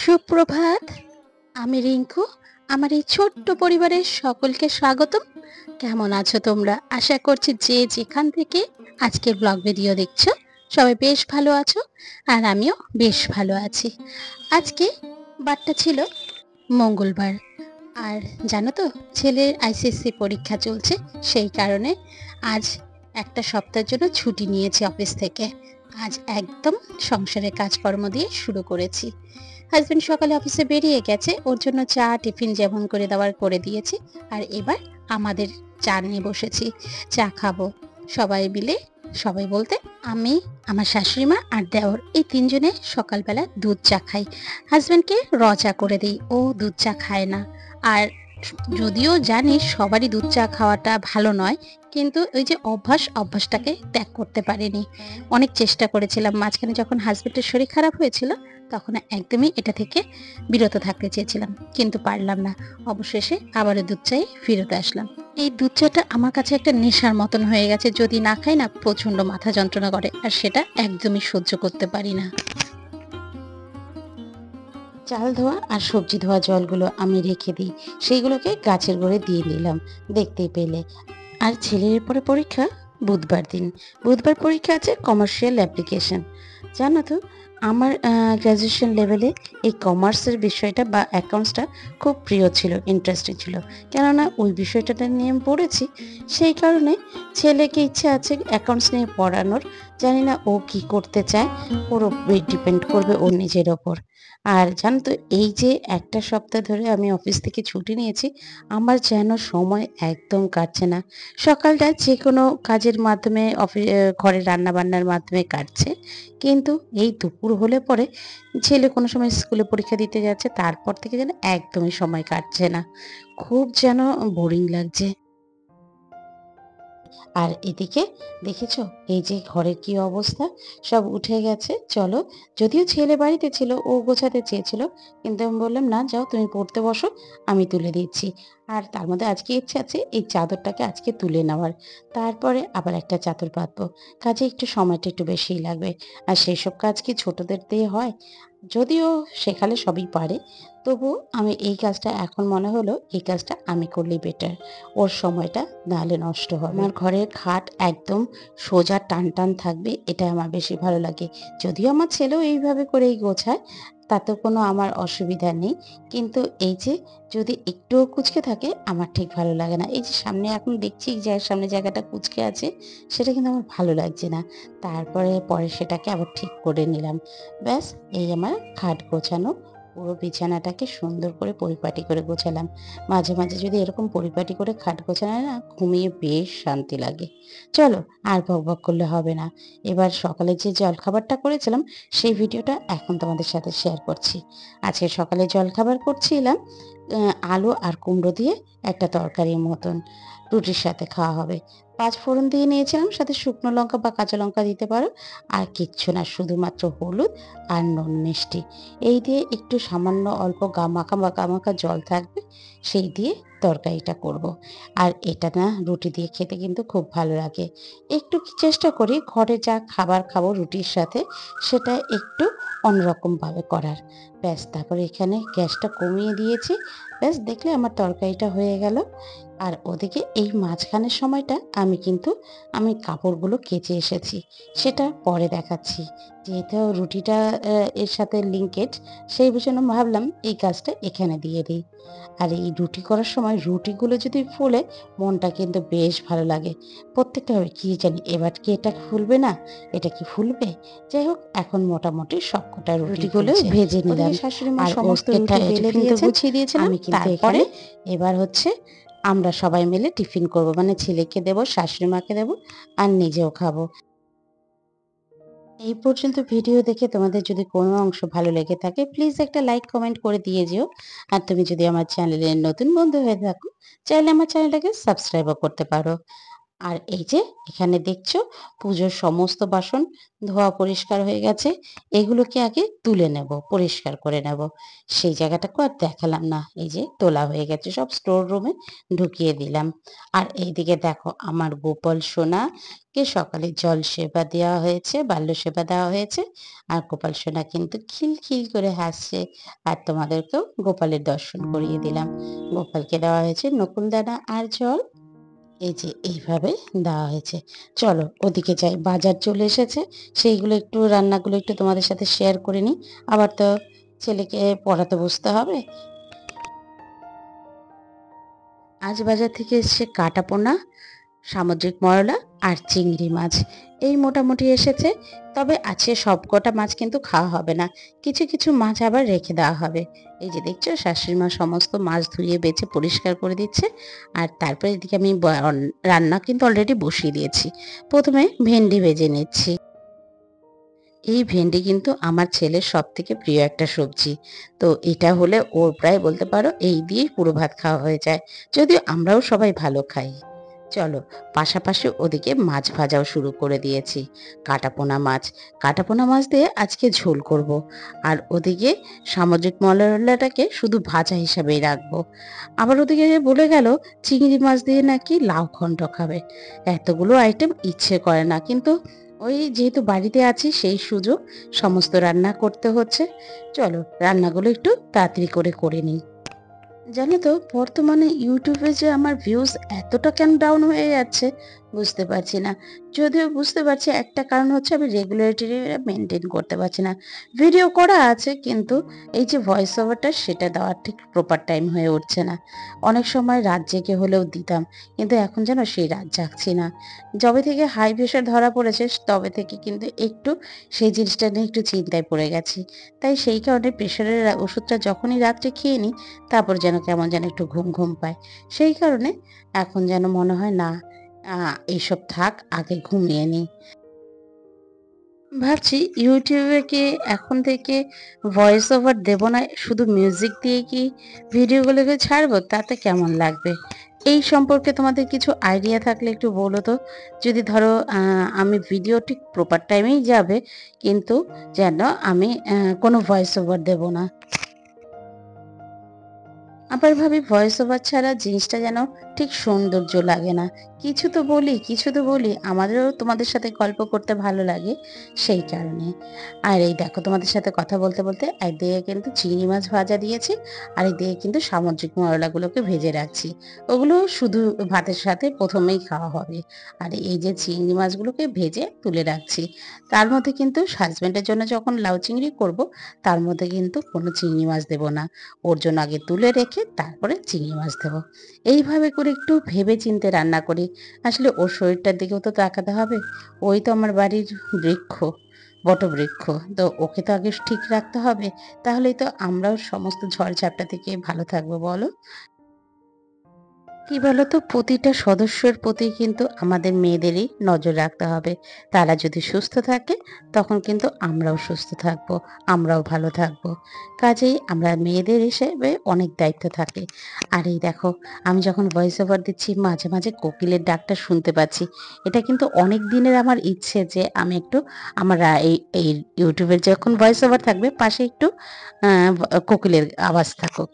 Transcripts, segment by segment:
সুপ্রভাত। আমি রিঙ্কু। আমার এই ছোট্ট পরিবারের সকলকে স্বাগতম। কেমন আছো তোমরা? আশা করছি যে যেখান থেকে আজকের ব্লগ ভিডিও দেখছো সবাই বেশ ভালো আছো, আর আমিও বেশ ভালো আছি। আজকে বারটা ছিল মঙ্গলবার, আর জানো তো ছেলের আইসিএসসি পরীক্ষা চলছে, সেই কারণে আজ একটা সপ্তাহের জন্য ছুটি নিয়েছি অফিস থেকে। আজ একদম সংসারের কাজকর্ম দিয়ে শুরু করেছি। হাজবেন্ড সকালে অফিসে বেরিয়ে গেছে, ওর জন্য চা টিফিন যেমন করে দেওয়ার করে দিয়েছি, আর এবার আমাদের চা নিয়ে বসেছি, চা খাবো সবাই মিলে। সবাই বলতে আমি, আমার শাশুড়ি মা আর দেওর, এই তিনজনে সকালবেলা দুধ চা খাই। হাজব্যান্ডকে র চা করে দিই, ও দুধ চা খায় না। আর যদিও জানি সবারই দুধ চা খাওয়াটা ভালো নয়, কিন্তু ওই যে অভ্যাসটাকে ত্যাগ করতে পারিনি। অনেক চেষ্টা করেছিলাম, মাঝখানে যখন হাজব্যান্ডের শরীর খারাপ হয়েছিল তখন একদমই এটা থেকে বিরত থাকতে চেয়েছিলাম, কিন্তু পারলাম না। অবশেষে আবারও দুধ চাই ফিরতে আসলাম। এই দুধ চাটা আমার কাছে একটা নেশার মতন হয়ে গেছে, যদি না খাই না প্রচন্ড মাথা যন্ত্রণা করে, আর সেটা একদমই সহ্য করতে পারি না। চাল ধোয়া আর সবজি ধোয়া জলগুলো আমি রেখে দিই, সেইগুলোকে গাছের গোড়ে দিয়ে দিলাম দেখতেই পেলে। আর ছেলের পরে পরীক্ষা বুধবার দিন। বুধবার পরীক্ষা আছে কমার্শিয়াল অ্যাপ্লিকেশন। জানো তো, আমার গ্র্যাজুয়েশন লেভেলে এই কমার্সের বিষয়টা বা অ্যাকাউন্টসটা খুব প্রিয় ছিল, ইন্টারেস্টিং ছিল। কেননা ওই বিষয়টাতে নিয়ে আমি পড়েছি, সেই কারণে ছেলেকে ইচ্ছে আছে অ্যাকাউন্টস নিয়ে পড়ানোর। জানি না ও কি করতে চায়, ওর ডিপেন্ড করবে ওর নিজের ওপর। আর জানো তো, এই যে একটা সপ্তাহ ধরে আমি অফিস থেকে ছুটি নিয়েছি, আমার যেন সময় একদম কাটছে না। সকালটা যে কোনো কাজের মাধ্যমে ঘরের রান্নাবান্নার মাধ্যমে কাটছে, কিন্তু এই দুপুর হলে পরে ছেলে কোনো সময় স্কুলে পরীক্ষা দিতে যাচ্ছে, তারপর থেকে যেন একদমই সময় কাটছে না। খুব যেন বোরিং লাগছে। আর এদিকে দেখেছো, এই যে ঘরের কি অবস্থা, সব উঠে গেছে। চলো, যদিও ছেলে বাড়িতে ছিল, ও গোছাতে চেয়েছিল, কিন্তু আমি বললাম না, যাও তুমি পড়তে বসো, আমি তুলে দিচ্ছি। আর তার মধ্যে আজকে ইচ্ছে আছে এই চাদরটাকে আজকে তুলে নেওয়ার, তারপরে আবার একটা চাদর পাতবো। কাজে একটু সময়টা একটু বেশিই লাগবে। আর সেই সব কাজ কি ছোটদের দিয়ে হয়? যদিও শেখালে সবই পারে, তবু আমি এই কাজটা এখন মনে হলো এই কাজটা আমি করলেই বেটার। ওর সময়টা নাহলে নষ্ট হবে। আমার ঘরের খাট একদম সোজা টান টান থাকবে, এটা আমার বেশি ভালো লাগে। যদিও আমার ছেলেও এইভাবে করেই গোছায়, তাতে কোনো আমার অসুবিধা নেই। কিন্তু এই যে যদি একটুও কুঁচকে থাকে আমার ঠিক ভালো লাগে না। এই যে সামনে এখন দেখছি যে সামনে জায়গাটা কুঁচকে আছে, সেটা কিন্তু আমার ভালো লাগছে না। তারপরে পরে সেটাকে আবার ঠিক করে নিলাম। ব্যাস, এই আমার খাট গোছানো। পুরো বিছানাটাকে সুন্দর করে পরিপাটি করে গোছালাম। মাঝে মাঝে যদি এরকম পরিপাটি করে খাট গোছানো হয় না, ঘুমিয়ে বেশ শান্তি লাগে। চলো, আর বকবক করলে হবে না। এবার সকালে যে জলখাবারটা করেছিলাম সেই ভিডিওটা এখন তোমাদের সাথে শেয়ার করছি। আজকে সকালে জলখাবার করছিলাম আলু আর কুমড়ো দিয়ে একটা তরকারির মতন, রুটির সাথে খাওয়া হবে। ৫ ফোড়ন দিয়ে নিয়েছিলাম, সাথে শুকনো লঙ্কা বা কাঁচা লঙ্কা দিতে পারো। আর কিচ্ছু না, শুধুমাত্র হলুদ আর নুন মিষ্টি। এই দিয়ে একটু সামান্য অল্প মাখা মাখা মাখা জল থাকবে, সেই দিয়ে তরকারিটা করব। আর এটা না রুটি দিয়ে খেতে কিন্তু খুব ভালো লাগে। একটু চেষ্টা করি ঘরে যা খাবার খাবো রুটির সাথে, সেটা একটু অন্যরকমভাবে করার। ব্যাস, তারপরে এখানে গ্যাসটা কমিয়ে দিয়েছি। ব্যাস, দেখলে আমার তরকারিটা হয়ে গেল। আর ওদিকে এই মাঝখানের সময়টা আমি কাপড়গুলো কেচে এসেছি, সেটা পরে দেখাচ্ছি। যেহেতু রুটিটা এর সাথে লিঙ্কেড, সেই জন্য ভাবলাম এই কাজটা এখানে দিয়ে দিই। আর এই রুটি করার সময় রুটিগুলো যদি ফুলে, মনটা কিন্তু বেশ ভালো লাগে। প্রত্যেকটা হবে কি জানি, এবার কি এটা ফুলবে না, এটা কি ফুলবে? যাই হোক, এখন মোটামুটি সবকটা রুটিগুলো ভেজে নিলাম। শাশুড়ি মা আর সমস্ত রুটি বেলে টিফিন তো দিয়েছেন, গুছিয়ে দিয়েছিলাম। আমি কিন্তু তারপরে এখানে এবার হচ্ছে আমরা সবাই মিলে টিফিন করব, মানে ছেলেকে দেবো, শাশুড়ি মাকে দেবো, আর নিজেও খাবো। এই পর্যন্ত ভিডিও দেখে তোমাদের যদি কোনো অংশ ভালো লেগে থাকে, প্লিজ একটা লাইক কমেন্ট করে দিয়ে যেও। আর তুমি যদি আমার চ্যানেলের নতুন বন্ধু হয়ে থাকো, চাইলে আমার চ্যানেলটাকে সাবস্ক্রাইবও করতে পারো। আর এই যে এখানে দেখছো পুজোর সমস্ত বাসন ধোয়া পরিষ্কার হয়ে গেছে। এগুলোকে আগে তুলে নেব, পরিষ্কার করে নেব। সেই জায়গাটাকে আর দেখালাম না। এই যে তোলা হয়ে গেছে, সব স্টোর রুমে ঢুকিয়ে দিলাম। আর এইদিকে দেখো আমার গোপাল সোনাকে সকালে জল সেবা দেওয়া হয়েছে, বাল্য সেবা দেওয়া হয়েছে। আর গোপাল সোনা কিন্তু খিলখিল করে হাসছে। আর তোমাদেরকেও গোপালের দর্শন করিয়ে দিলাম। গোপালকে দেওয়া হয়েছে নকুলদানা আর জল। এই যে এইভাবে দেওয়া হয়েছে। চলো ওদিকে যাই, বাজার চলে এসেছে। সেইগুলো একটু, রান্নাগুলো একটু তোমাদের সাথে শেয়ার করে নিই। আবার তো ছেলেকে পড়াতে বসতে হবে। আজ বাজার থেকে এসছে কাটাপোনা, সামুদ্রিক মরলা আর চিংড়ি মাছ। এই মোটামুটি এসেছে। তবে আছে সবকটা মাছ কিন্তু খাওয়া হবে না, কিছু কিছু মাছ আবার রেখে দেওয়া হবে। এই যে দেখছো শাশুড়ি মা সমস্ত মাছ ধুয়ে বেছে পরিষ্কার করে দিচ্ছে। আর তারপরে এদিকে আমি রান্না কিন্তু অলরেডি বসিয়ে দিয়েছি। প্রথমে ভেন্ডি ভেজে নিচ্ছি। এই ভেন্ডি কিন্তু আমার ছেলের সব থেকে প্রিয় একটা সবজি। তো এটা হলে ওর প্রায় বলতে পারো এই দিয়েই পুরো ভাত খাওয়া হয়ে যায়, যদিও আমরাও সবাই ভালো খাই। চলো, পাশাপাশি ওদিকে মাছ ভাজাও শুরু করে দিয়েছি। কাটাপোনা মাছ, কাটাপোনা মাছ দিয়ে আজকে ঝোল করব। আর ওদিকে সামুদ্রিক মলাটাকে শুধু ভাজা হিসাবেই রাখবো। আবার ওদিকে বলে গেল চিংড়ি মাছ দিয়ে নাকি লাউ ঘন্ট খাবে। এতগুলো আইটেম ইচ্ছে করে না, কিন্তু ওই যেহেতু বাড়িতে আছি সেই সুযোগ সমস্ত রান্না করতে হচ্ছে। চলো রান্নাগুলো একটু তাড়াতাড়ি করে করে নিই। জানো তো বর্তমানে ইউটিউবে যে আমার ভিউজ এতটা কেন ডাউন হয়ে যাচ্ছে বুঝতে পারছি না। যদিও বুঝতে পারছি একটা কারণ হচ্ছে আমি রেগুলারিটি মেনটেন করতে পারছি না। ভিডিও করা আছে কিন্তু এই যে ভয়েস ওভারটা সেটা দেওয়ার ঠিক প্রপার টাইম হয়ে উঠছে না। অনেক সময় রাত জেগে হলেও দিতাম, কিন্তু এখন যেন সেই রাত জাগছি না। যবে থেকে হাই প্রেশার ধরা পড়েছে তবে থেকে কিন্তু একটু সেই জিনিসটা নিয়ে একটু চিন্তায় পড়ে গেছি। তাই সেই কারণে প্রেশারের ওষুধটা যখনই রাত্রে খেয়ে নিই তারপর যেন কেমন যেন একটু ঘুম ঘুম পায়। সেই কারণে এখন যেন মনে হয় না, এইসব থাক, আগে ঘুমিয়ে নিই। ভাবছি ইউটিউবে কি এখন থেকে ভয়েস ওভার দেব না, শুধু মিউজিক দিয়ে কি ভিডিওগুলোকে ছাড়বো, তাতে কেমন লাগবে? এই সম্পর্কে তোমাদের কিছু আইডিয়া থাকলে একটু বলো তো। যদি ধরো আমি ভিডিও ঠিক প্রপার টাইমেই যাবে, কিন্তু যেন আমি কোনো ভয়েস ওভার দেব না। আবার ভাবি ভয়েস ওভার ছাড়া জিনিসটা যেন ঠিক সৌন্দর্য লাগে না। কিছু তো বলি, কিছু তো বলি, আমাদেরও তোমাদের সাথে গল্প করতে ভালো লাগে সেই কারণে। আর এই দেখো তোমাদের সাথে কথা বলতে বলতে একদিকে কিন্তু চিংড়ি মাছ ভাজা দিয়েছি, আর একদিকে কিন্তু সামুদ্রিক মরলাগুলোকে ভেজে রাখছি। ওগুলো শুধু ভাতের সাথে প্রথমেই খাওয়া হবে। আর এই যে চিংড়ি মাছগুলোকে ভেজে তুলে রাখছি। তার মধ্যে কিন্তু হাজব্যান্ডের জন্য যখন লাউ চিংড়ি করব, তার মধ্যে কিন্তু কোনো চিংড়ি মাছ দেব না। ওর জন্য আগে তুলে রেখে তারপরে চিংড়ি মাছ দেবো। এইভাবে করে একটু ভেবে চিন্তে রান্না করি। আসলে ওর শরীরটার দিকেও তো তাকাতে হবে। ওই তো আমার বাড়ির বৃক্ষ, বটবৃক্ষ। তো ওকে তো আগে ঠিক রাখতে হবে। তাহলেই তো আমরাও সমস্ত ঝড়-ঝাপটা থেকে ভালো থাকবো, বলো? কি বলতো প্রতিটা সদস্যের প্রতি কিন্তু আমাদের মেয়েদেরই নজর রাখতে হবে। তারা যদি সুস্থ থাকে তখন কিন্তু আমরাও সুস্থ থাকবো, আমরাও ভালো থাকবো। কাজেই আমরা মেয়েদের হিসেবে অনেক দায়িত্ব থাকে। আর এই দেখো আমি যখন ভয়েস ওভার দিচ্ছি মাঝে মাঝে কোকিলের ডাকটা শুনতে পাচ্ছি। এটা কিন্তু অনেক দিনের আমার ইচ্ছে যে আমি একটু আমার এই ইউটিউবের যখন ভয়েস ওভার থাকবে পাশে একটু কোকিলের আওয়াজ থাকুক।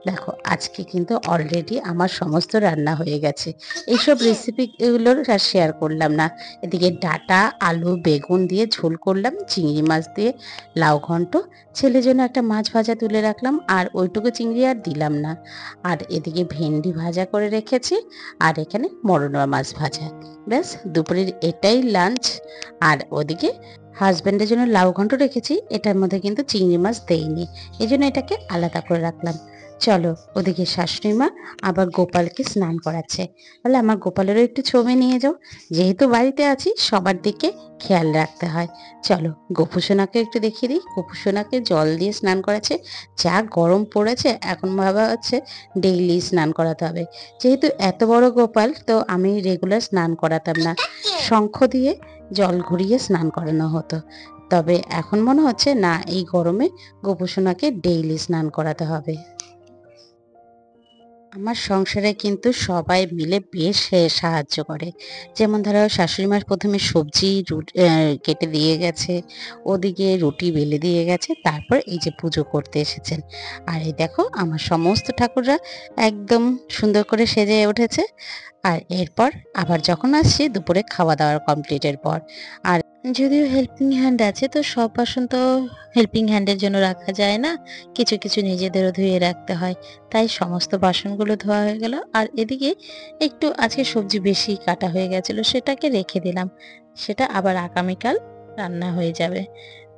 দেখো আজকে কিন্তু অলরেডি আমার সমস্ত রান্না হয়ে গেছে। এইসব রেসিপি এগুলো আর শেয়ার করলাম না। এদিকে ডাঁটা, আলু, বেগুন দিয়ে ঝোল করলাম, চিংড়ি মাছ দিয়ে লাউ ঘন্ট, ছেলের জন্য একটা মাছ ভাজা তুলে রাখলাম, আর ওইটুকু চিংড়ি আর দিলাম না। আর এদিকে ভেন্ডি ভাজা করে রেখেছি, আর এখানে মরলা মাছ ভাজা। ব্যাস দুপুরের এটাই লাঞ্চ। আর ওদিকে হাজব্যান্ডের জন্য লাউ ঘন্ট রেখেছি, এটার মধ্যে কিন্তু চিংড়ি মাছ দেইনি, এই জন্য এটাকে আলাদা করে রাখলাম। চলো, ওদিকে শাশুড়ি মা আবার গোপালকে স্নান করাচ্ছে। বলে আমার গোপালেরও একটু ছবি নিয়ে যাও, যেহেতু বাড়িতে আছি সবার দিকে খেয়াল রাখতে হয়। চলো গোপুসোনাকে একটু দেখিয়ে দিই। গোপুসোনাকে জল দিয়ে স্নান করাচ্ছে। যা গরম পড়েছে এখন ভাবা হচ্ছে ডেইলি স্নান করাতে হবে। যেহেতু এত বড় গোপাল, তো আমি রেগুলার স্নান করাতাম না, শঙ্খ দিয়ে জল ঘুরিয়ে স্নান করানো হতো। তবে এখন মনে হচ্ছে না, এই গরমে গোপুসোনাকে ডেইলি স্নান করাতে হবে। আমার সংসারে কিন্তু সবাই মিলে বেশ সাহায্য করে। যেমন ধরো শাশুড়ি মা ১ম এ সবজি কেটে দিয়ে গেছে, ওদিকে রুটি বেলে দিয়ে গেছে। তারপর এই যে পুজো করতে এসেছেন। আর এই দেখো আমার সমস্ত ঠাকুররা একদম সুন্দর করে সেজে উঠেছে। আর এরপর আবার যখন আসছি দুপুরে খাওয়া-দাওয়ার কমপ্লিটের পর। আর যদিও হেল্পিং হ্যান্ড আছে তো সব বাসন তো হেল্পিং হ্যান্ডের জন্য রাখা যায় না। কিছু, কিছু নিজেদেরও ধুয়ে রাখতে হয়। তাই সমস্ত বাসনগুলো ধোয়া হয়ে গেল। আর এদিকে একটু আজকে সবজি বেশি কাটা হয়ে গেছিল সেটাকে রেখে দিলাম। সেটা আবার আগামীকাল রান্না হয়ে যাবে।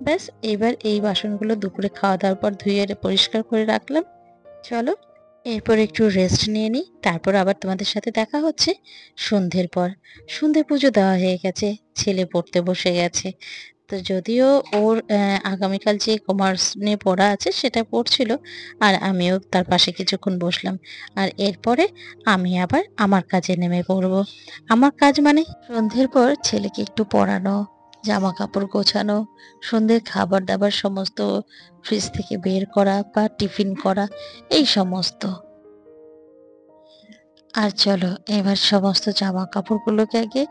ব্যাস এবার এই বাসনগুলো দুপুরে খাওয়া-দাওয়ার পর ধুয়ে পরিষ্কার করে রাখলাম। চলো এরপর একটু রেস্ট নিয়ে নিই। তারপর আবার তোমাদের সাথে দেখা হচ্ছে সন্ধ্যের পর। সন্ধ্যে পুজো দেওয়া হয়ে গেছে। ছেলে পড়তে বসে গেছে। তো যদিও ওর আগামীকাল যে কমার্স নিয়ে পড়া আছে সেটা পড়ছিল। আর আমিও তার পাশে কিছুক্ষণ বসলাম। আর এরপরে আমি আবার আমার কাজে নেমে পড়ব। আমার কাজ মানে সন্ধ্যের পর ছেলেকে একটু পড়ানো, জামাকাপড় গোছানো, সন্ধ্যের খাবার-দাবার সমস্ত ফ্রিজ থেকে বের করা বা টিফিন করা এই সমস্ত। আর চলো এবার সমস্ত জামা কাপড়গুলোকে আগে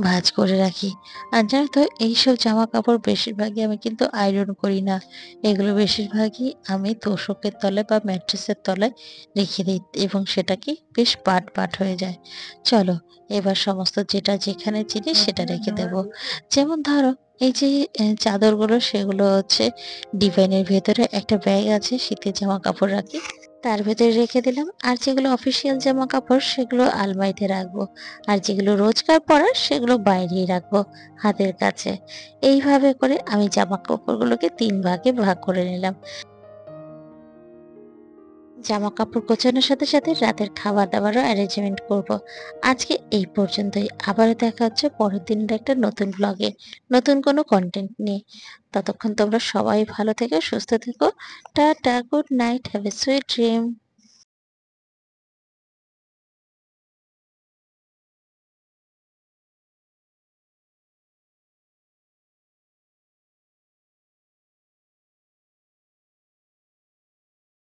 ভাঁজ করে রাখি। আর জানো তো এইসব জামা কাপড় বেশিরভাগই আমি কিন্তু আয়রন করি না। এগুলো বেশিরভাগই আমি তোশকের তলায় বা ম্যাট্রেসের তলায় রেখে দিই এবং সেটা কি বেশ পাট পাট হয়ে যায়। চলো এবার সমস্ত যেটা যেখানে জিনিস সেটা রেখে দেব। যেমন ধরো এই যে চাদরগুলো সেগুলো হচ্ছে ডিভাইনের ভেতরে একটা ব্যাগ আছে শীতের জামা কাপড় রাখি তার ভেতরে রেখে দিলাম। আর যেগুলো অফিসিয়াল জামা কাপড় সেগুলো আলমারিতে রাখবো। আর যেগুলো রোজকার পরার সেগুলো বাইরেই রাখবো হাতের কাছে। এইভাবে করে আমি জামা কাপড়গুলোকে ৩ ভাগে ভাগ করে নিলাম। জামা কাপড় গোছানোর সাথে সাথে রাতের খাবার দাবারও অ্যারেঞ্জমেন্ট করব। আজকে এই পর্যন্তই। আবারও দেখা হচ্ছে পরের দিনের একটা নতুন ব্লগে, নতুন কোনো কন্টেন্ট নিয়ে। ততক্ষণ তোমরা সবাই ভালো থেকো, সুস্থ থেকো। Tata, good night, have a sweet dream.